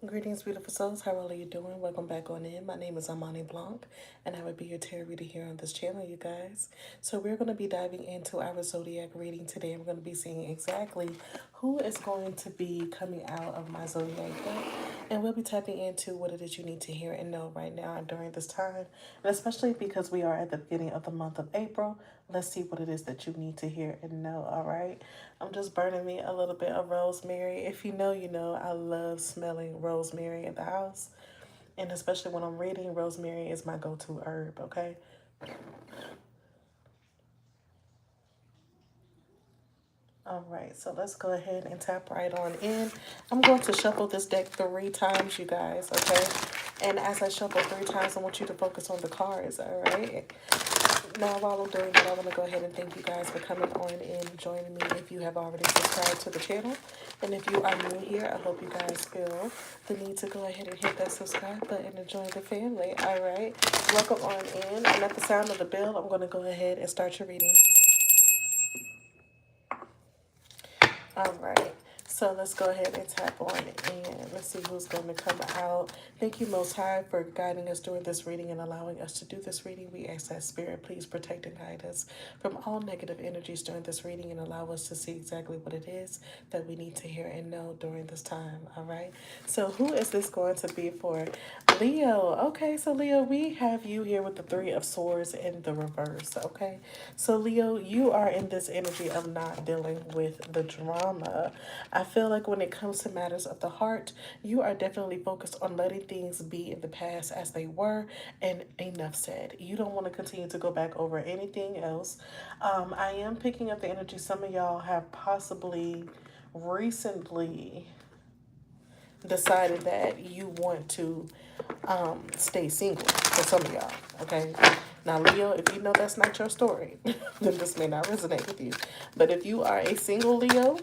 Greetings, beautiful souls. How are you doing? Welcome back on in. My name is Amani Blanc, and I will be your tarot reader here on this channel, you guys. So we're going to be diving into our zodiac reading today. We're going to be seeing exactly who is going to be coming out of my zodiac deck, and we'll be tapping into what it is you need to hear and know right now and during this time, and especially because we are at the beginning of the month of April. Let's see what it is that you need to hear and know, all right? I'm just burning me a little bit of rosemary. If you know, you know, I love smelling rosemary in the house. And especially when I'm reading, rosemary is my go-to herb, okay? All right, so let's go ahead and tap right on in. I'm going to shuffle this deck 3 times, you guys, okay? And as I shuffle 3 times, I want you to focus on the cards, all right? Now, while I'm doing that, I want to go ahead and thank you guys for coming on and joining me if you have already subscribed to the channel. And if you are new here, I hope you guys feel the need to go ahead and hit that subscribe button and join the family. All right, welcome on in. And at the sound of the bell, I'm going to go ahead and start your reading. All right. So let's go ahead and tap on it and let's see who's going to come out. Thank you, Most High, for guiding us during this reading and allowing us to do this reading. We ask that Spirit please protect and guide us from all negative energies during this reading and allow us to see exactly what it is that we need to hear and know during this time. All right. So who is this going to be for? Leo. Okay, so Leo, we have you here with the Three of Swords in the reverse. Okay. So Leo, you are in this energy of not dealing with the drama. I feel like when it comes to matters of the heart, you are definitely focused on letting things be in the past as they were, and enough said. You don't want to continue to go back over anything else. I am picking up the energy. Some of y'all have possibly recently decided that you want to stay single for some of y'all, okay? Now, Leo, if you know that's not your story, then this may not resonate with you. But if you are a single Leo,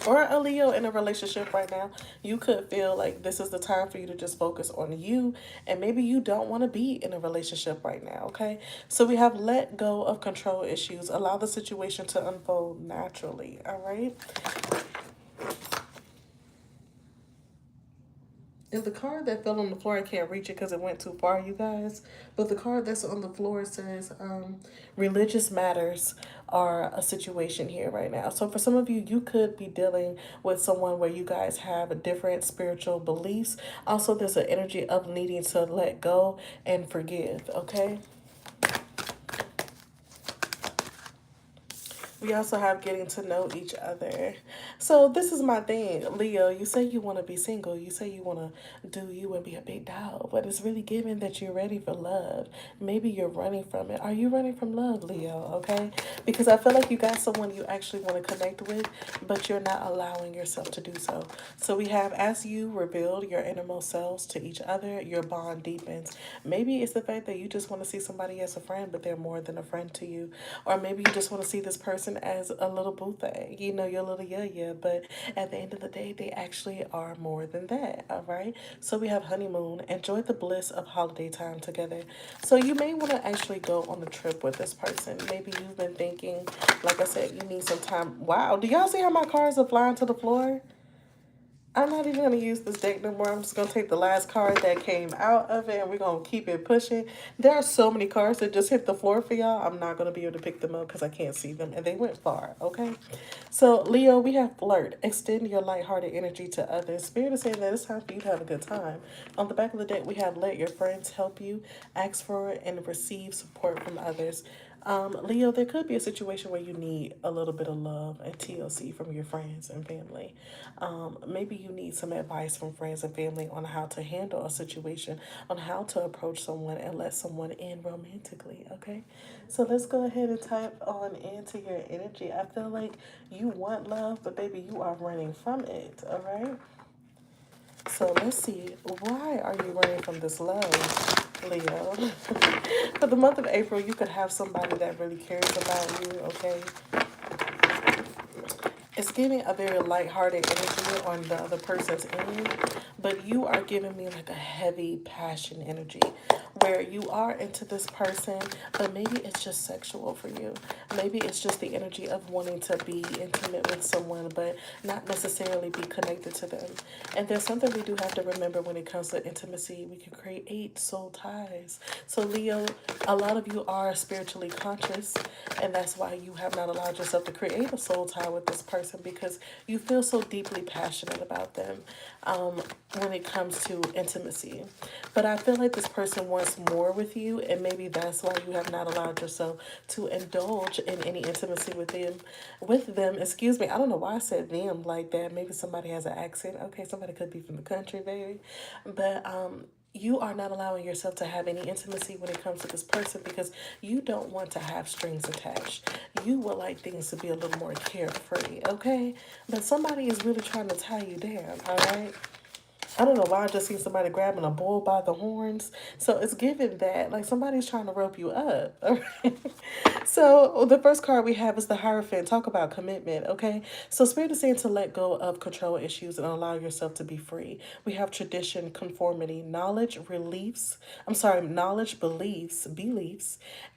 or a Leo in a relationship right now, you could feel like this is the time for you to just focus on you, and maybe you don't want to be in a relationship right now, okay? So we have let go of control issues, allow the situation to unfold naturally, all right? And the card that fell on the floor, I can't reach it because it went too far, you guys. But the card that's on the floor says religious matters are a situation here right now. So for some of you, you could be dealing with someone where you guys have different spiritual beliefs. Also, there's an energy of needing to let go and forgive, okay? We also have getting to know each other. So this is my thing, Leo. You say you want to be single. You say you want to do you and be a big dog. But it's really given that you're ready for love. Maybe you're running from it. Are you running from love, Leo? Okay? Because I feel like you got someone you actually want to connect with, but you're not allowing yourself to do so. So we have, as you reveal your innermost selves to each other, your bond deepens. Maybe it's the fact that you just want to see somebody as a friend, but they're more than a friend to you. Or maybe you just want to see this person as a little boo thing, you know, your little yeah, but at the end of the day, they actually are more than that, all right? So we have honeymoon. Enjoy the bliss of holiday time together. So you may want to actually go on a trip with this person. Maybe you've been thinking, like I said, you need some time. Wow, do y'all see how my cards are flying to the floor? I'm not even going to use this deck no more. I'm just going to take the last card that came out of it, and we're going to keep it pushing. There are so many cards that just hit the floor for y'all. I'm not going to be able to pick them up because I can't see them, and they went far, okay? So, Leo, we have flirt. Extend your lighthearted energy to others. Spirit is saying that it's time for you to have a good time. On the back of the deck, we have let your friends help you, ask for and receive support from others. Leo, there could be a situation where you need a little bit of love and TLC from your friends and family. Maybe you need some advice from friends and family on how to handle a situation, on how to approach someone and let someone in romantically, okay? So let's go ahead and type on into your energy. I feel like you want love, but baby, you are running from it, all right? So let's see, why are you running from this love, Leo? For the month of April, you could have somebody that really cares about you, okay? It's giving a very lighthearted energy on the other person's end, but you are giving me like a heavy passion energy where you are into this person, but maybe it's just sexual for you. Maybe it's just the energy of wanting to be intimate with someone, but not necessarily be connected to them. And there's something we do have to remember when it comes to intimacy. We can create soul ties. So, Leo, a lot of you are spiritually conscious, and that's why you have not allowed yourself to create a soul tie with this person because you feel so deeply passionate about them when it comes to intimacy. But I feel like this person wants more with you, and maybe that's why you have not allowed yourself to indulge in any intimacy with them. With them, excuse me. I don't know why I said them like that. Maybe somebody has an accent. Okay, somebody could be from the country, baby. But you are not allowing yourself to have any intimacy when it comes to this person because you don't want to have strings attached. You would like things to be a little more carefree, okay? But somebody is really trying to tie you down, all right? I don't know why I just seen somebody grabbing a bull by the horns. So it's given that like somebody's trying to rope you up. All right. So the first card we have is the Hierophant. Talk about commitment, okay? So Spirit is saying to let go of control issues and allow yourself to be free. We have tradition, conformity, knowledge, reliefs. I'm sorry, knowledge, beliefs,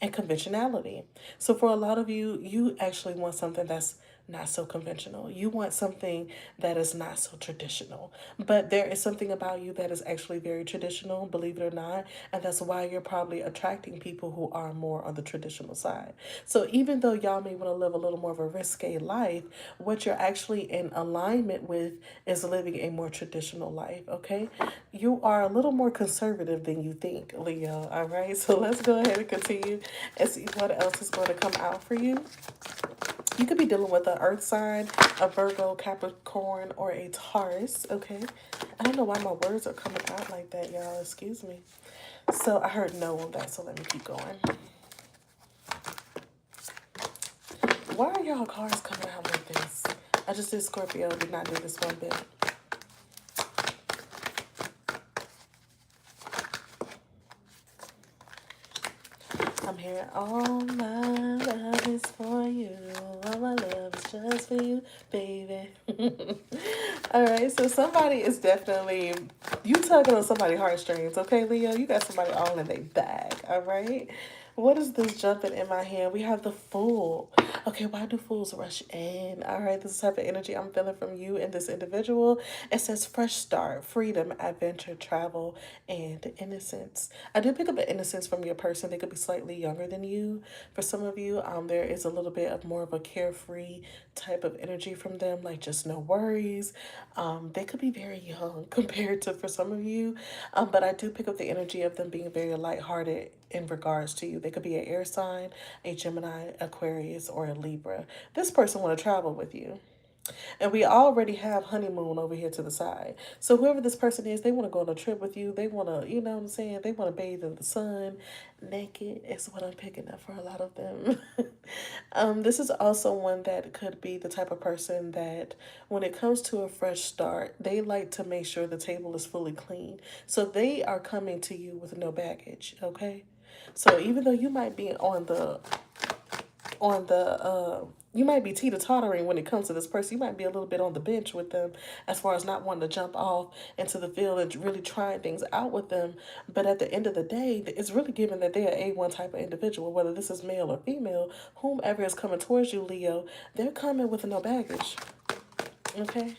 and conventionality. So for a lot of you, you actually want something that's not so conventional. You want something that is not so traditional. But there is something about you that is actually very traditional, believe it or not. And that's why you're probably attracting people who are more on the traditional side. So even though y'all may want to live a little more of a risque life, what you're actually in alignment with is living a more traditional life, okay? You are a little more conservative than you think, Leo, all right? So let's go ahead and continue and see what else is going to come out for you. You could be dealing with an earth sign, a Virgo, Capricorn, or a Taurus, okay? I don't know why my words are coming out like that, y'all. Excuse me. So I heard no on that, so let me keep going. Why are y'all cards coming out like this? I just did Scorpio, did not do this one bit. I'm here. All my love is for you. All my love is just for you, baby. All right, so somebody is definitely you tugging on somebody's heartstrings, okay, Leo? You got somebody all in their bag, all right? What is this jumping in my hand? We have the Fool. Okay, why do fools rush in? All right, this is the type of energy I'm feeling from you and this individual. It says fresh start, freedom, adventure, travel, and innocence. I did pick up an innocence from your person. They could be slightly younger than you. For some of you, there is a little bit of more of a carefree type of energy from them, like just no worries. They could be very young compared to for some of you, but I do pick up the energy of them being very lighthearted in regards to you. They could be an air sign, a Gemini, Aquarius, or a Libra. This person want to travel with you. And we already have honeymoon over here to the side. So whoever this person is, they want to go on a trip with you. They want to, you know what I'm saying? They want to bathe in the sun naked is what I'm picking up for a lot of them. This is also one that could be the type of person that when it comes to a fresh start, they like to make sure the table is fully clean. So they are coming to you with no baggage, okay? So even though you might be on the you might be teeter-tottering when it comes to this person. You might be a little bit on the bench with them as far as not wanting to jump off into the field and really trying things out with them. But at the end of the day, it's really given that they're an A1 type of individual, whether this is male or female, whomever is coming towards you, Leo, they're coming with no baggage. Okay?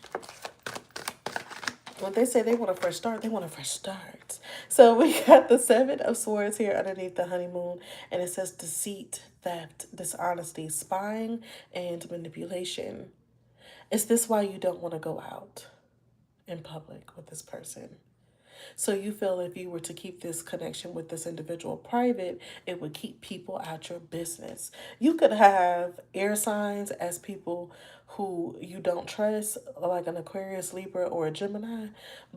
When they say they want a fresh start, they want a fresh start. So we got the Seven of Swords here underneath the honeymoon, and it says deceit, theft, dishonesty, spying, and manipulation. Is this why you don't want to go out in public with this person? So you feel if you were to keep this connection with this individual private, it would keep people out your business. You could have air signs as people who you don't trust, like an Aquarius, Libra, or a Gemini.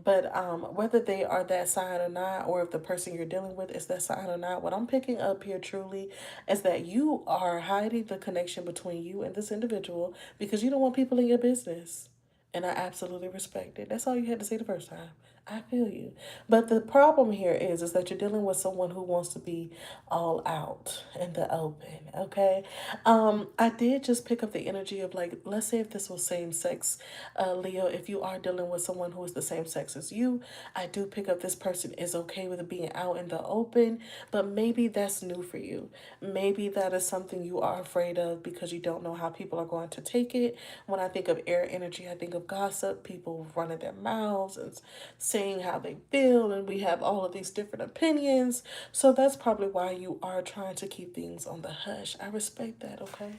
But whether they are that sign or not, or if the person you're dealing with is that sign or not, what I'm picking up here truly is that you are hiding the connection between you and this individual because you don't want people in your business. And I absolutely respect it. That's all you had to say the first time. I feel you. But the problem here is that you're dealing with someone who wants to be all out in the open, okay? I did just pick up the energy of, like, let's say if this was same sex, Leo, if you are dealing with someone who is the same sex as you, I do pick up this person is okay with being out in the open, but maybe that's new for you. Maybe that is something you are afraid of because you don't know how people are going to take it. When I think of air energy, I think of gossip, people running their mouths and saying how they feel, and we have all of these different opinions. So that's probably why you are trying to keep things on the hush. I respect that, okay?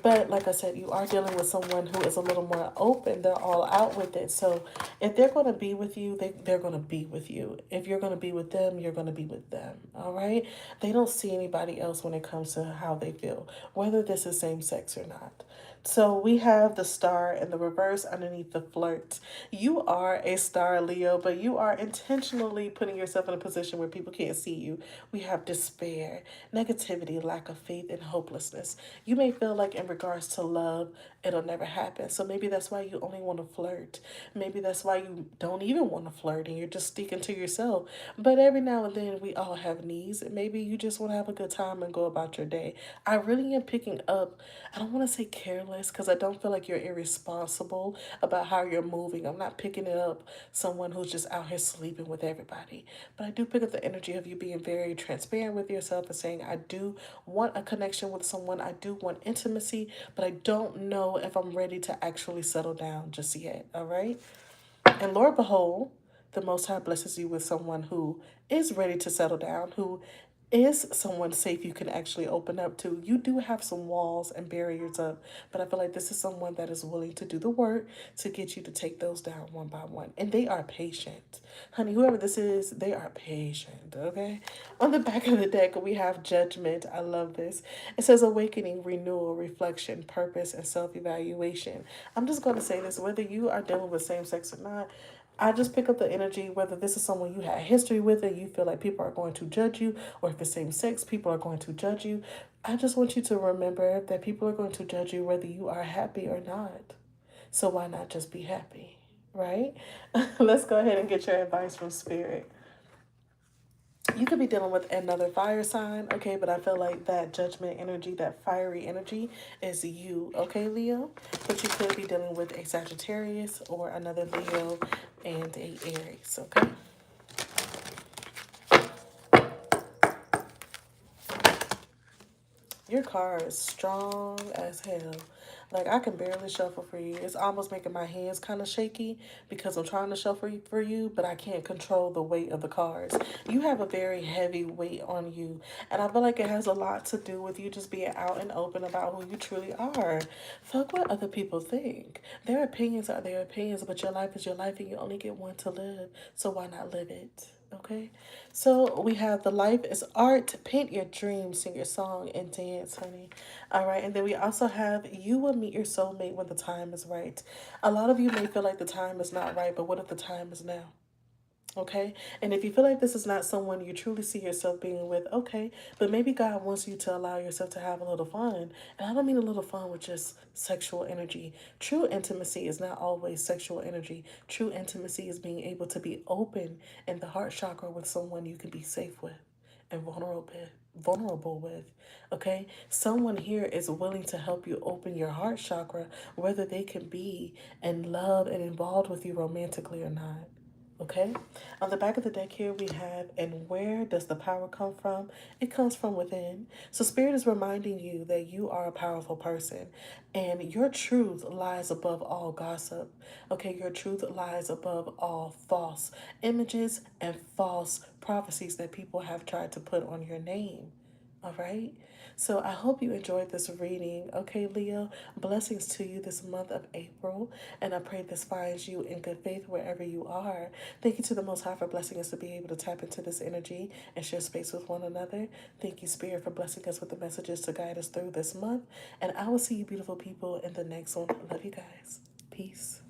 But like I said, you are dealing with someone who is a little more open. They're all out with it. So if they're going to be with you, they're going to be with you. If you're going to be with them, you're going to be with them. All right? They don't see anybody else when it comes to how they feel, whether this is same sex or not. So we have the star in the reverse underneath the flirt. You are a star, Leo, but you are intentionally putting yourself in a position where people can't see you. We have despair, negativity, lack of faith, and hopelessness. You may feel like in regards to love, it'll never happen. So maybe that's why you only want to flirt. Maybe that's why you don't even want to flirt and you're just sticking to yourself. But every now and then we all have needs. And maybe you just want to have a good time and go about your day. I really am picking up, I don't want to say careless because I don't feel like you're irresponsible about how you're moving. I'm not picking it up someone who's just out here sleeping with everybody. But I do pick up the energy of you being very transparent with yourself and saying, I do want a connection with someone. I do want intimacy, but I don't know if I'm ready to actually settle down just yet. All right. And Lord behold, the Most High blesses you with someone who is ready to settle down, who is someone safe you can actually open up to. You do have some walls and barriers up, but I feel like this is someone that is willing to do the work to get you to take those down one by one. And they are patient. Honey, whoever this is, they are patient, okay? On the back of the deck, we have judgment. I love this. It says awakening, renewal, reflection, purpose, and self evaluation. I'm just going to say this, whether you are dealing with same sex or not, I just pick up the energy, whether this is someone you had history with and you feel like people are going to judge you, or if it's same sex, people are going to judge you. I just want you to remember that people are going to judge you whether you are happy or not. So why not just be happy, right? Let's go ahead and get your advice from Spirit. You could be dealing with another fire sign, okay? But I feel like that judgment energy, that fiery energy is you, okay, Leo? But you could be dealing with a Sagittarius or another Leo and a Aries, okay? Your car is strong as hell. Like, I can barely shuffle for you. It's almost making my hands kind of shaky because I'm trying to shuffle for you, but I can't control the weight of the cards. You have a very heavy weight on you, and I feel like it has a lot to do with you just being out and open about who you truly are. Fuck what other people think. Their opinions are their opinions, but your life is your life, and you only get one to live. So why not live it? Okay, so we have the life is art, paint your dreams, sing your song, and dance, honey. All right, and then we also have you will meet your soulmate when the time is right. A lot of you may feel like the time is not right, but what if the time is now? Okay. And if you feel like this is not someone you truly see yourself being with, okay. But maybe God wants you to allow yourself to have a little fun. And I don't mean a little fun with just sexual energy. True intimacy is not always sexual energy. True intimacy is being able to be open in the heart chakra with someone you can be safe with and vulnerable with. Okay, someone here is willing to help you open your heart chakra, whether they can be in love and involved with you romantically or not. Okay, on the back of the deck here we have, and where does the power come from? It comes from within. So Spirit is reminding you that you are a powerful person and your truth lies above all gossip. Okay, your truth lies above all false images and false prophecies that people have tried to put on your name. All right. So I hope you enjoyed this reading. Okay, Leo, blessings to you this month of April. And I pray this finds you in good faith wherever you are. Thank you to the Most High for blessing us to be able to tap into this energy and share space with one another. Thank you, Spirit, for blessing us with the messages to guide us through this month. And I will see you beautiful people in the next one. Love you guys. Peace.